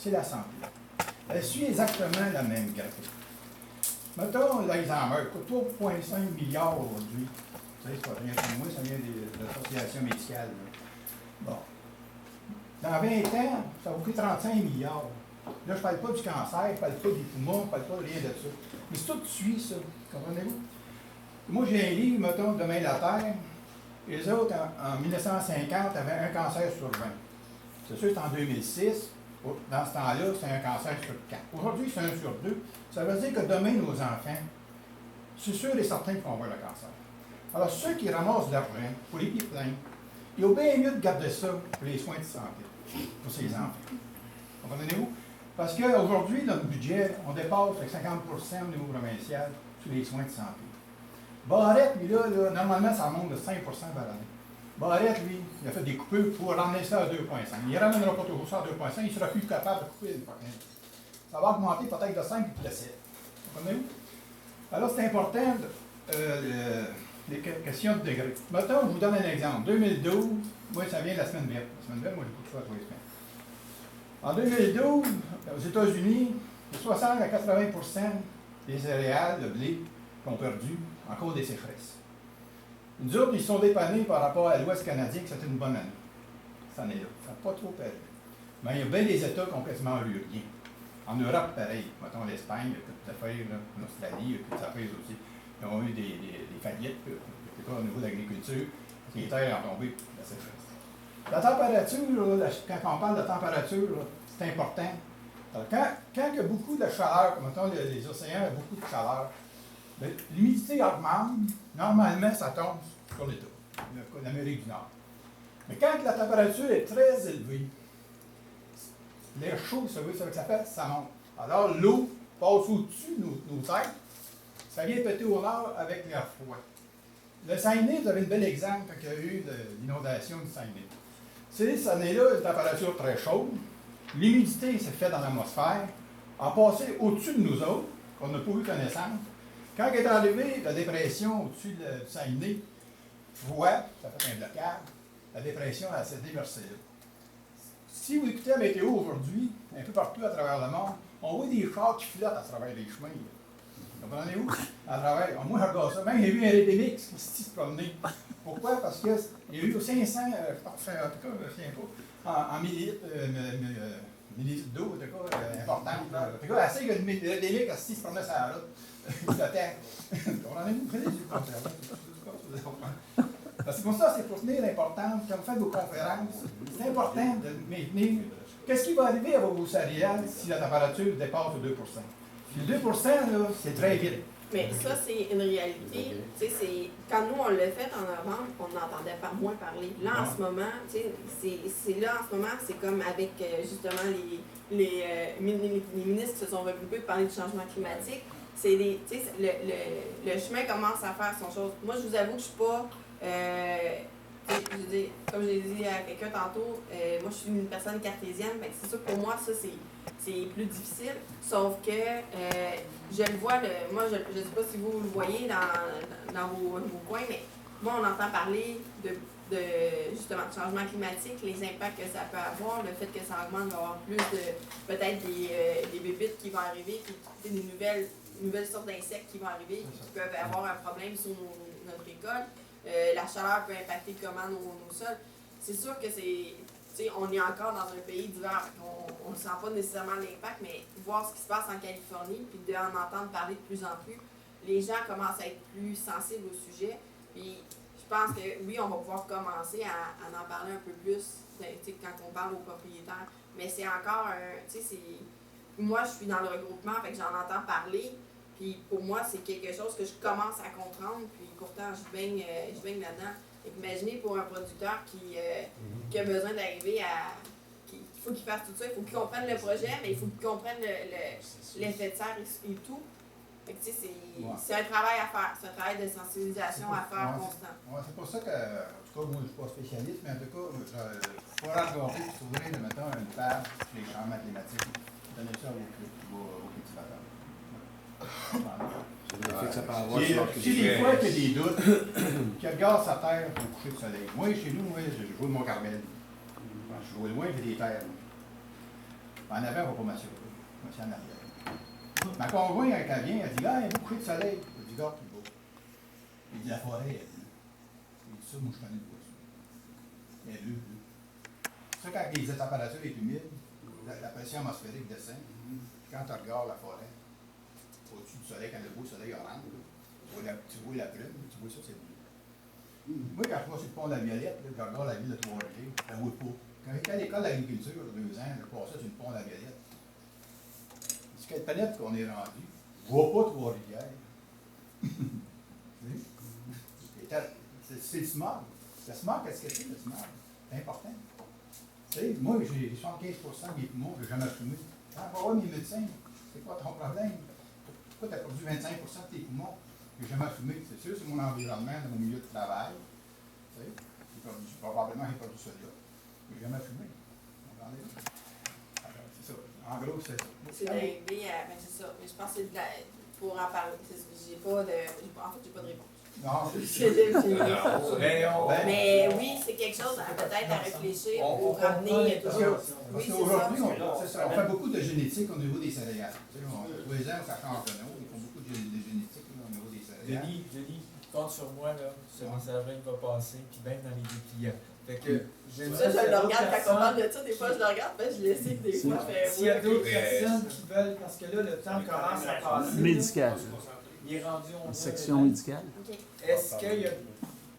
c'est la santé. Elle suit exactement la même graphique. Mettons, l'Alzheimer coûte 3,5 milliards aujourd'hui. Vous savez, c'est pas rien pour moi, ça vient de l'association médicale. Là. Bon. Dans 20 ans, ça va coûter 35 milliards. Là, je ne parle pas du cancer, je ne parle pas des poumons, je ne parle pas de rien de ça. Mais tout suit ça, comprenez-vous? Moi, j'ai un livre, mettons, Demain la Terre. Et les autres, en 1950, avaient un cancer sur 20. C'est sûr, c'est en 2006. Dans ce temps-là, c'est un cancer sur 4. Aujourd'hui, c'est 1 sur 2. Ça veut dire que demain, nos enfants, c'est sûr et certain qu'ils vont avoir le cancer. Alors, ceux qui ramassent de l'argent pour les pipelines, il vaut bien mieux de garder ça pour les soins de santé, pour ces enfants. Comprenez-vous? Parce qu'aujourd'hui, notre budget, on dépasse avec 50 au niveau provincial sur les soins de santé. Barrette, lui, là, normalement, ça monte de 5 par année. Barrette, lui, il a fait des coupures pour ramener ça à 2,5. Il ne ramènera pas toujours ça à 2,5, il ne sera plus capable de couper une fois. Ça va augmenter peut-être de 5 puis de 7. Comprenez-vous? Alors, c'est important, les questions de degré. Mettons, je vous donne un exemple. 2012, moi, ça vient de la semaine verte. La semaine verte, moi, j'ai beaucoup de fois à 3 semaines. En 2012, aux États-Unis, 60 à 80 des céréales, de blé, qu'on perdu en cause des sécheresses. Nous autres, ils sont dépannés par rapport à l'Ouest canadien que c'était une bonne année. Cette année-là. Ça n'a pas trop perdu. Mais il y a bien des États qui ont quasiment eu rien. En Europe, pareil. Mettons l'Espagne, il y a toutes affaires, là. En Australie, il y a toutes affaires aussi. Ils ont eu des faillites, au niveau de l'agriculture. Les terres ont tombé de la sécheresse. La température, là, quand on parle de température, c'est important. Alors, quand il y a beaucoup de chaleur, mettons les océans ont beaucoup de chaleur, l'humidité augmente, normalement ça tombe sur l'État, l'Amérique du Nord. Mais quand la température est très élevée, l'air chaud, ça fait, ça monte. Alors l'eau passe au-dessus de nos têtes, ça vient péter au nord avec l'air froid. Le Saguenay, vous avez un bel exemple quand il y a eu l'inondation du Saguenay. Cette année-là, une température très chaude, l'humidité s'est faite dans l'atmosphère, a passé au-dessus de nous autres, qu'on n'a pas eu connaissance. Quand est arrivée la dépression au-dessus du Saguenay, froid, ça fait un blocage, la dépression elle s'est déversée là. Si vous écoutez la météo aujourd'hui, un peu partout à travers le monde, on voit des chars qui flottent à travers les chemins. Comprenez-vous? À travers. Moi, je regarde ça. Même, il y a eu un rédélix qui se promener. Pourquoi? Parce qu'il y a eu 500, en tout cas, je ne me souviens pas, en millilitres d'eau, en tout cas, importante. En tout cas, assez que le rédélix se promenait sur la route. Comprenez-vous? Prenez du conférence. C'est pour ça, c'est pour tenir l'importance, quand vous faites vos conférences, c'est important de maintenir. Qu'est-ce qui va arriver à vos céréales si la température dépasse 2 Le 2 là, c'est très vite. Mais ça, c'est une réalité. Okay. Quand nous, on l'a fait en novembre, on n'entendait pas moins parler. Là, en ce moment, c'est comme avec justement les ministres qui se sont regroupés pour parler du changement climatique. C'est le chemin commence à faire son chose. Moi, je vous avoue que je suis pas. Comme j'ai dit à quelqu'un tantôt, moi je suis une personne cartésienne, ben c'est sûr que pour moi ça c'est plus difficile, sauf que je le vois, moi je ne sais pas si vous le voyez dans vos coins, mais moi on entend parler de justement de changement climatique, les impacts que ça peut avoir, le fait que ça augmente, il va y avoir plus de peut-être des bébites qui vont arriver, puis des nouvelles sortes d'insectes qui vont arriver, qui peuvent avoir un problème sur notre récolte. La chaleur peut impacter comment nos sols. C'est sûr que on est encore dans un pays d'hiver, on ne sent pas nécessairement l'impact, mais voir ce qui se passe en Californie, puis d'en entendre parler de plus en plus, les gens commencent à être plus sensibles au sujet. Puis je pense que oui, on va pouvoir commencer à en parler un peu plus quand on parle aux propriétaires. Mais c'est encore moi je suis dans le regroupement, fait que j'en entends parler. Puis pour moi, c'est quelque chose que je commence à comprendre, puis pourtant je baigne là-dedans. Imaginez pour un producteur qui a besoin d'arriver à. Il faut qu'il fasse tout ça, il faut qu'il comprenne le projet, mais il faut qu'il comprenne l'effet de serre et tout. Fait que, c'est un travail à faire, c'est un travail de sensibilisation à faire constant. C'est pour ça que, en tout cas, moi je ne suis pas spécialiste, mais en tout cas, je pourrais regarder et s'ouvrir, mettons, une page sur les changements climatiques. Donnez ça aux cultivateurs. Si des fois qu'il y a des doutes, qu'il regarde sa terre au coucher du soleil. Moi, chez nous, je joue de Mont-Carmel. Quand je joue loin, j'ai des terres. En avant, on va pas m'assurer. Moi, c'est en arrière. Ma conjointe, quand elle vient, elle dit, ah, il y a beaucoup de soleil. Je dis, regarde, plus beau. Il dit, la forêt, elle est bleue. Il dit, ça, moi, je connais pas ça. Elle est bleue. Ça, quand les températures sont humides, la pression atmosphérique descend. Quand tu regardes la forêt, au-dessus du soleil, quand le beau soleil orange, tu vois la brume, tu vois ça, c'est bleu. Moi, quand je vois sur le pont de la Violette, là, je regarde la ville de Trois-Rivières, je ne vois pas. Quand j'étais à l'école d'agriculture, il y a 2 ans, je passais sur le pont de la Violette. C'est quelle planète qu'on est rendu? Je ne vois pas Trois-Rivières. C'est le smog. Le smog, qu'est-ce que c'est, le smog? C'est important. Tu sais, moi, j'ai 75% des poumons que j'ai jamais fumé. Quand on va voir mes médecins, c'est quoi ton problème? Pourquoi tu as perdu 25% de tes poumons? J'ai jamais fumé. C'est sûr, c'est mon environnement, mon milieu de travail. Tu sais, probablement, j'ai perdu celui-là. J'ai jamais fumé. Alors, c'est ça. En gros, c'est ça. C'est d'arriver à. Ben, c'est ça. Mais je pense que c'est de la. Pour en parler. J'ai pas de. En fait, j'ai pas de réponse. Non, mais oui, c'est quelque chose peut-être à réfléchir pour ramener toujours. Parce qu'aujourd'hui, on fait beaucoup de génétique au niveau des céréales. Tu sais, tous les ans, ça change de nom. Ils font beaucoup de génétique au niveau des céréales. Denis, compte sur moi, là, ce message-là, il va passer, puis même dans les dépliants. Fait que, je le regarde quand on parle de ça, des fois je le regarde, je le sais que des fois. S'il y a d'autres personnes qui veulent, parce que là, le temps commence à passer. Médical. Il est rendu en section médicale. Est-ce qu'il y a